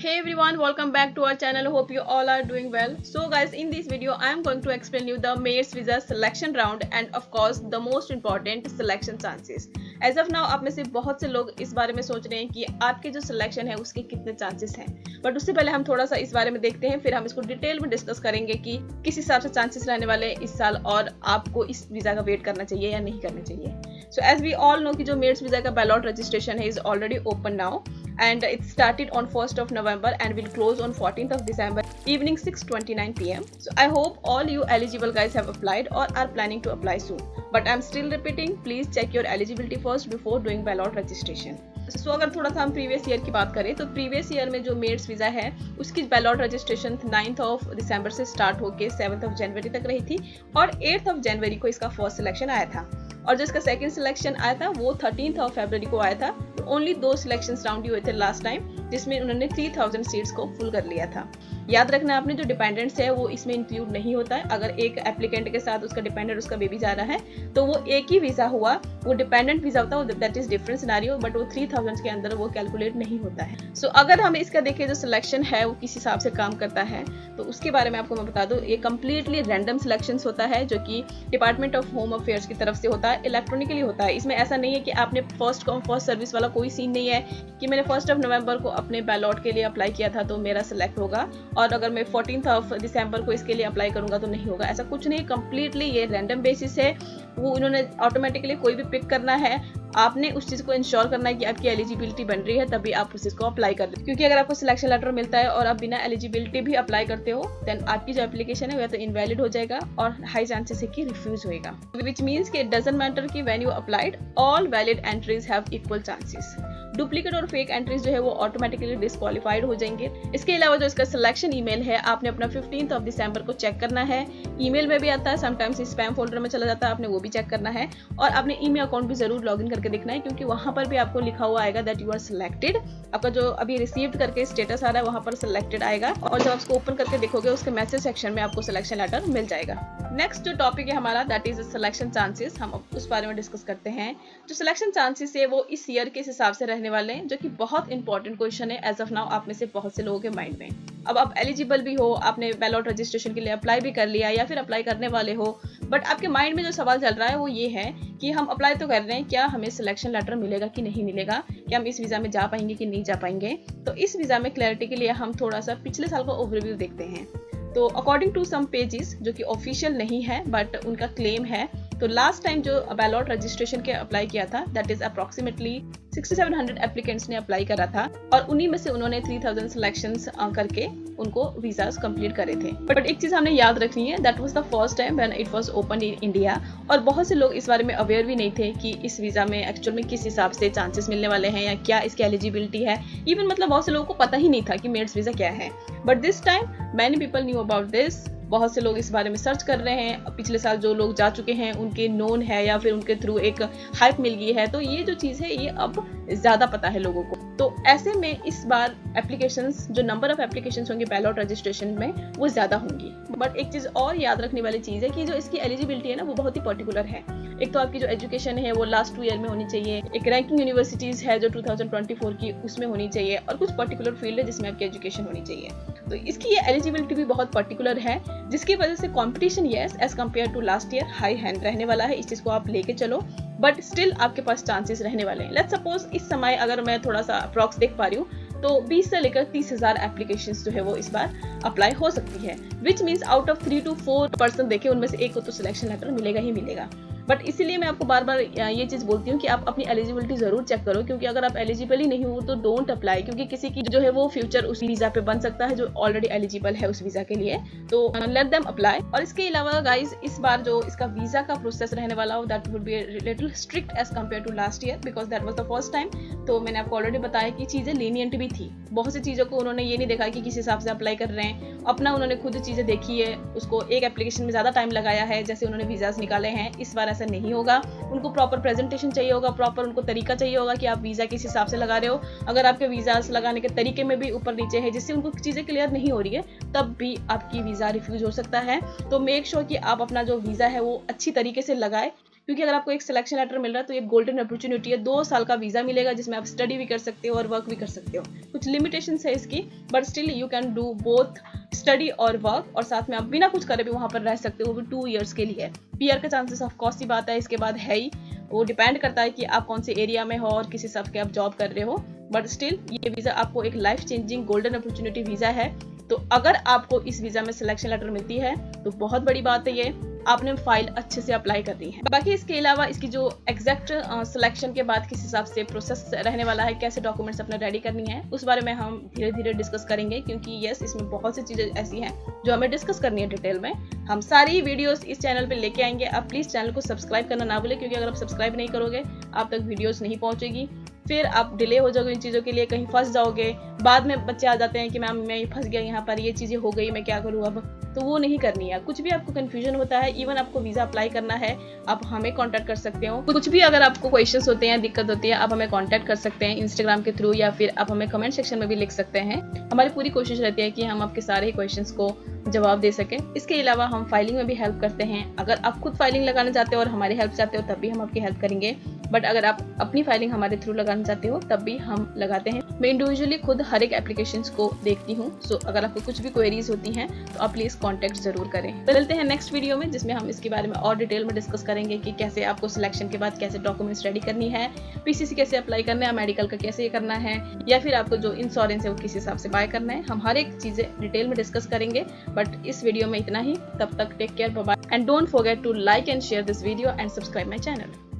Hey everyone, welcome back to our channel. Hope you all are doing well. So guys, in this video I am going to explain you the MERS visa selection round and of course the most important selection chances. As of now आप में से बहुत से लोग इस बारे में सोच रहे हैं कि आपके जो सिलेक्शन है उसके कितने चांसेस हैं, बट उससे पहले हम थोड़ा सा इस बारे में देखते हैं, फिर हम इसको डिटेल में डिस्कस करेंगे कि किस हिसाब से चांसेस रहने वाले हैं इस साल और आपको इस वीजा का वेट करना चाहिए या नहीं करना चाहिए. So as we all know कि जो MERS वीजा का बैलॉट रजिस्ट्रेशन है is already open now and it started on 1st of November and will close on 14th of December evening 6:29 p.m. So I hope all you eligible guys have applied or are planning to apply soon. But I'm still repeating, please check your eligibility first before doing ballot registration. So अगर थोड़ा सा हम previous year की बात करें तो previous year में जो MERS वीजा है उसकी ballot registration 9th of December से स्टार्ट होकर 7th of January तक रही थी और 8th of January को इसका फर्स्ट सिलेक्शन आया था और जो इसका सेकंड सिलेक्शन आया था वो 13th of February को आया था. तो ओनली 2 सिलेक्शंस राउंड ही हुए थे लास्ट टाइम जिसमें उन्होंने 3000 सीट्स को फुल कर लिया था. याद रखना आपने जो डिपेंडेंट्स है वो इसमें इंक्लूड नहीं होता है. अगर एक एप्लीकेंट के साथ उसका डिपेंडेंट उसका बेबी जा रहा है तो वो एक ही वीजा हुआ, वो डिपेंडेंट वीजा होता है, that is different scenario, but वो 3000 के अंदर वो कैलकुलेट नहीं होता है. सो अगर हम इसका देखें जो सिलेक्शन है वो किस हिसाब से काम करता है तो उसके बारे में आपको मैं बता दूं. ये कम्प्लीटली रैंडम सिलेक्शन होता है जो कि डिपार्टमेंट ऑफ होम अफेयर्स की तरफ से होता है, इलेक्ट्रॉनिकली होता है. इसमें ऐसा नहीं है कि आपने फर्स्ट कम फर्स्ट सर्विस वाला कोई सीन नहीं है कि मैंने 1st of November को अपने बैलॉट के लिए अप्लाई किया था तो मेरा सिलेक्ट होगा और अगर मैं 14th of December को इसके लिए अप्लाई करूंगा तो नहीं होगा. ऐसा कुछ नहीं, कंप्लीटली ये रैंडम बेसिस है. वो इन्होंने ऑटोमेटिकली कोई भी पिक करना है, आपने उस चीज को इंश्योर करना है कि आपकी एलिजिबिलिटी बन रही है तभी आप उस चीज को अप्लाई कर रहे. क्योंकि अगर आपको सिलेक्शन लेटर मिलता है और आप बिना एलिजिबिलिटी भी अप्लाई करते हो देन आपकी जो एप्लीकेशन है वो या तो इनवैलिड हो जाएगा और हाई चांसेस है कि रिफ्यूज होएगा, विच मींस कि इट डजंट मैटर कि when you applied all valid entries have equal chances. Duplicate और फेक एंट्रीज जो है वो ऑटोमेटिकली डिस्क्वालीफाइड हो जाएंगे. इसके अलावा जो इसका सिलेक्शन ईमेल है आपने अपना 15th of December को चेक करना है. ईमेल में भी आता है, समटाइम्स स्पैम फोल्डर में चला जाता है, आपने वो भी चेक करना है और आपने ईमेल अकाउंट भी जरूर लॉगिन करके देखना है क्योंकि वहां पर भी आपको लिखा हुआ आएगा दैट यू आर सिलेक्टेड. आपका जो अभी रिसीव्ड करके स्टेटस आ रहा है वहां पर सिलेक्टेड आएगा और जब आप उसको ओपन करके देखोगे उसके मैसेज सेक्शन में आपको सिलेक्शन लेटर मिल जाएगा. नेक्स्ट जो टॉपिक है हमारा दैट इज सिलेक्शन चांसेस, हम उस बारे में डिस्कस करते हैं. जो सिलेक्शन चांसेस है वो इस ईयर के हिसाब से रहने वाले हैं जो कि बहुत इंपॉर्टेंट क्वेश्चन है एज ऑफ नाउ आप में से बहुत से लोगों के माइंड में. अब आप एलिजिबल भी हो, आपने बैलॉट रजिस्ट्रेशन के लिए अप्लाई भी कर लिया या फिर अप्लाई करने वाले हो, बट आपके माइंड में जो सवाल चल रहा है वो ये है कि हम अप्लाई तो कर रहे हैं, क्या हमें सिलेक्शन लेटर मिलेगा कि नहीं मिलेगा, क्या हम इस वीजा में जा पाएंगे कि नहीं जा पाएंगे. तो इस वीजा में क्लैरिटी के लिए हम थोड़ा सा पिछले साल का ओवरव्यू देखते हैं. तो अकॉर्डिंग टू सम पेजेस जो कि ऑफिशियल नहीं है बट उनका क्लेम है, तो लास्ट टाइम जो बैलॉट रजिस्ट्रेशन के अप्लाई किया था दैट इज अप्रोक्सीमेटली 6700 एप्लीकेंट्स ने अप्लाई करा था और उन्हीं में से उन्होंने 3000 सिलेक्शंस करके उनको वीजास कंप्लीट करे थे. बट एक चीज हमने याद रखनी है, that was the first time when it was open in India और बहुत से लोग इस बारे में अवेयर भी नहीं थे कि इस वीजा में एक्चुअल में किस हिसाब से चांसेस मिलने वाले हैं या क्या इसकी एलिजिबिलिटी है. इवन मतलब बहुत से लोगों को पता ही नहीं था कि MERS वीजा क्या है, but this time many people knew about this. बहुत से लोग इस बारे में सर्च कर रहे हैं, पिछले साल जो लोग जा चुके हैं उनके नोन है या फिर उनके थ्रू एक हाइप मिल गई है, तो ये जो चीज है ये अब ज्यादा पता है लोगों को. तो ऐसे में इस बार एप्लीकेशंस, जो नंबर ऑफ एप्लीकेशंस होंगे बैलॉट रजिस्ट्रेशन में वो ज्यादा होंगी. बट एक चीज और याद रखने वाली चीज है कि जो इसकी एलिजिबिलिटी है ना वो बहुत ही पर्टिकुलर है. एक तो आपकी जो एजुकेशन है वो लास्ट 2 ईयर में होनी चाहिए, एक रैंकिंग यूनिवर्सिटीज है जो 2024 की उसमें होनी चाहिए और कुछ पर्टिकुलर फील्ड है जिसमें आपकी एजुकेशन होनी चाहिए. तो इसकी ये एलिजिबिलिटी भी बहुत पर्टिकुलर है जिसकी वजह से competition yes as compare to last year high hand रहने वाला है. इस चीज को आप लेके चलो बट स्टिल आपके पास चांसेस रहने वाले हैं. लेट्स सपोज इस समय अगर मैं थोड़ा सा अप्रॉक्स देख पा रही हूँ तो 20 से लेकर 30,000 एप्लीकेशंस जो है वो इस बार अप्लाई हो सकती है, which means out of 3 to 4% देखे उनमें से एक को तो सिलेक्शन लेटर मिलेगा ही मिलेगा. बट इसीलिए मैं आपको बार बार ये चीज बोलती हूँ कि आप अपनी एलिजिबिलिटी जरूर चेक करो क्योंकि अगर आप एलिजिबल ही नहीं हो तो डोंट अप्लाई, क्योंकि किसी की जो है वो फ्यूचर उस वीजा पे बन सकता है जो ऑलरेडी एलिजिबल है उस वीजा के लिए. तो लेट देम अप्लाई. और इसके अलावा गाइज इस बार जो इसका वीजा का प्रोसेस रहने वाला हो that would be little strict as compare to last year because that was the first time. तो मैंने आपको ऑलरेडी बताया कि चीजें लीनियंट भी थी. बहुत सी चीजों को उन्होंने ये नहीं देखा कि किस हिसाब से अप्लाई कर रहे हैं, अपना उन्होंने खुद चीजें देखी है, उसको एक एप्लीकेशन में ज्यादा टाइम लगाया है जैसे उन्होंने वीजास निकाले हैं. इस बार ऐसा नहीं होगा. उनको प्रॉपर प्रेजेंटेशन चाहिए होगा, प्रॉपर उनको तरीका चाहिए होगा कि आप वीजा किस हिसाब से लगा रहे हो. अगर आपके वीजा लगाने के तरीके में भी ऊपर नीचे है जिससे उनको चीजें क्लियर नहीं हो रही है तब भी आपकी वीजा रिफ्यूज हो सकता है. तो मेक श्योर कि आप अपना जो वीजा है वो अच्छी तरीके से लगाए क्योंकि अगर आपको एक सिलेक्शन लेटर मिल रहा है तो ये गोल्डन अपॉर्चुनिटी है, 2 साल का वीजा मिलेगा जिसमें आप स्टडी भी कर सकते हो और वर्क भी कर सकते हो। कुछ लिमिटेशंस है इसकी, but still you can do both study और वर्क, और साथ में आप बिना कुछ करे भी वहां पर रह सकते हो, वो भी 2 ईयर्स के लिए। पीआर का चांसेस ऑफ कोर्स की बात है इसके बाद है ही, वो डिपेंड करता है कि आप कौन से एरिया में हो और किस हिसाब के आप जॉब कर रहे हो, बट स्टिल ये वीजा आपको एक life changing golden opportunity visa है। तो अगर आपको इस वीजा में सिलेक्शन लेटर मिलती है तो बहुत बड़ी बात है, ये आपने फाइल अच्छे से अप्लाई करनी है। बाकी इसके अलावा इसकी जो एग्जैक्ट सिलेक्शन के बाद किस हिसाब से प्रोसेस रहने वाला है, कैसे डॉक्यूमेंट्स अपने रेडी करनी है, उस बारे में हम धीरे धीरे डिस्कस करेंगे, क्योंकि यस इसमें बहुत सी चीजें ऐसी हैं जो हमें डिस्कस करनी है डिटेल में। हम सारी वीडियोस इस चैनल पे लेके आएंगे। आप प्लीज चैनल को सब्सक्राइब करना ना भूलें, क्योंकि अगर आप सब्सक्राइब नहीं करोगे आप तक वीडियोस नहीं पहुंचेगी, फिर आप डिले हो जाओगे इन चीज़ों के लिए, कहीं फंस जाओगे। बाद में बच्चे आ जाते हैं कि मैम मैं फंस गया यहाँ पर, ये चीज़ें हो गई, मैं क्या करूँ अब, तो वो नहीं करनी है। कुछ भी आपको कंफ्यूजन होता है, इवन आपको वीज़ा अप्लाई करना है, आप हमें कांटेक्ट कर सकते हो। कुछ भी अगर आपको क्वेश्चंस होते हैं, दिक्कत होती है, आप हमें कांटेक्ट कर सकते हैं इंस्टाग्राम के थ्रू, या फिर आप हमें कमेंट सेक्शन में भी लिख सकते हैं। हमारी पूरी कोशिश रहती है कि हम आपके सारे ही क्वेश्चंस को जवाब दे सके। इसके अलावा हम फाइलिंग में भी हेल्प करते हैं। अगर आप खुद फाइलिंग लगाना चाहते हो और हमारी हेल्प चाहते हो तब भी हम आपकी हेल्प करेंगे, बट अगर आप अपनी फाइलिंग हमारे थ्रू लगाना चाहते हो तब भी हम लगाते हैं। मैं इंडिविजुअली खुद हर एक एप्लीकेशंस को देखती हूँ, सो अगर आपको कुछ भी क्वेरीज होती हैं तो आप प्लीज कॉन्टेक्ट जरूर करें। तो मिलते हैं नेक्स्ट वीडियो में, जिसमें हम इसके बारे में और डिटेल में डिस्कस करेंगे कि कैसे आपको सिलेक्शन के बाद कैसे डॉक्यूमेंट्स रेडी करनी है, पीसीसी कैसे अप्लाई करना है, मेडिकल का कैसे करना है, या फिर आपको जो इंश्योरेंस है वो किस हिसाब से बाय करना है। हम हर एक चीजें डिटेल में डिस्कस करेंगे, बट इस वीडियो में इतना ही। तब तक take care, bye bye, and don't forget to like and share this video and subscribe my channel.